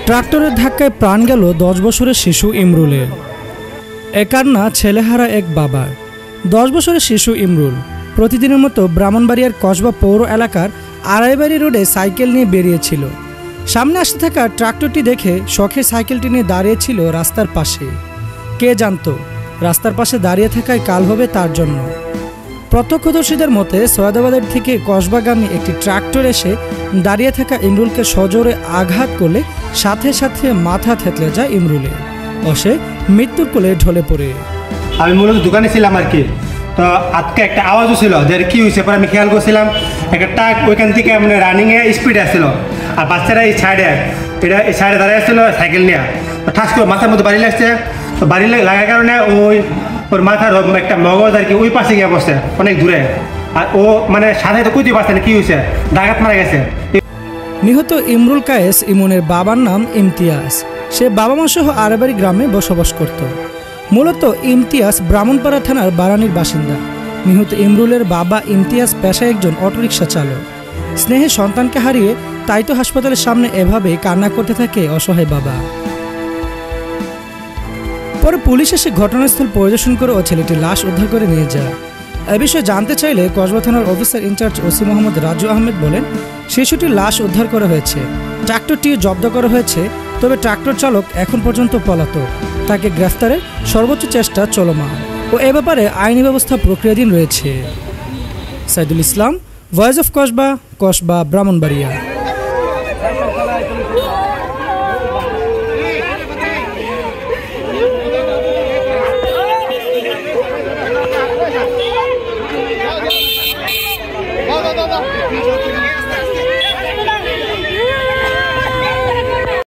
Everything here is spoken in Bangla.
ট্রাক্টরের ধাক্কায় প্রাণ গেল 10 বছরের শিশু ইমরুলের। এ কান্না ছেলেহারা এক বাবার। 10 বছরের শিশু ইমরুল প্রতিদিনের মতো ব্রাহ্মণবাড়িয়ার কসবা পৌর এলাকার আড়াইবাড়ি রোডে সাইকেল নিয়ে বেরিয়েছিল। সামনে আসতে থাকা ট্রাক্টরটি দেখে শখের সাইকেলটি নিয়ে দাঁড়িয়েছিল রাস্তার পাশে। কে জানত রাস্তার পাশে দাঁড়িয়ে থাকায় কাল হবে তার জন্য। প্রত্যক্ষদর্শীদের মতে সৈয়দাবাদের থেকে কসবাগামী একটি ট্রাক্টর এসে দাঁড়িয়ে থাকা ইমরুলকে সজোরে আঘাত করলে সাথে সাথে মাথা থেতলে যায় ইমরুলের ও সে মৃত্যুর কোলে ঢলে পড়ে। আমি মূলত দোকানে ছিলাম আর কি, তো আজকে একটা আওয়াজও ছিল যে কি হয়েছে। পরে আমি খেয়াল করছিলাম একটা ট্রাক ওইখান থেকে মানে রানিংয়ে স্পিডে আসছিল, আর বাচ্চারা এই সাইডে দাঁড়িয়ে আসছিল সাইকেল নিয়ে। তো ঠাস করে মাথার মধ্যে বাড়ি লাগছে, তো বাড়ি লাগার কারণে ওর মাথার একটা মগজ আর কি ওই পাশে গিয়ে বসছে অনেক দূরে। আর ও মানে সাথে তো কুচি পাচ্ছে না কি হয়েছে, ডাকাত মারা গেছে। নিহত ইমরুল কায়েস ইমনের বাবার নাম ইমতিয়াজ। সে বাবা মা সহ আড়াইবাড়ি গ্রামে বসবাস করত। মূলত ইমতিয়াজ ব্রাহ্মণপাড়া থানার বারানির বাসিন্দা। নিহত ইমরুলের বাবা ইমতিয়াজ পেশায় একজন অটোরিকশা চালক। স্নেহে সন্তানকে হারিয়ে তাই তো হাসপাতালের সামনে এভাবে কান্না করতে থাকে অসহায় বাবা। পরে পুলিশ এসে ঘটনাস্থল পরিদর্শন করে ও ছেলেটির লাশ উদ্ধার করে নিয়ে যায়। এ বিষয়ে জানতে চাইলে কসবা থানার officer in charge OC Mohammad Raju Ahmed বলেন, শিশুটির লাশ উদ্ধার করা হয়েছে, ট্রাক্টরটিও জব্দ করা হয়েছে, তবে ট্রাক্টর চালক এখন পর্যন্ত পলাতক। তাকে গ্রেফতারের সর্বোচ্চ চেষ্টা চলমান ও এ ব্যাপারে আইনি ব্যবস্থা প্রক্রিয়াধীন রয়েছে। Saidul Islam, voice of Kasba, Kasba, Brahmanbaria.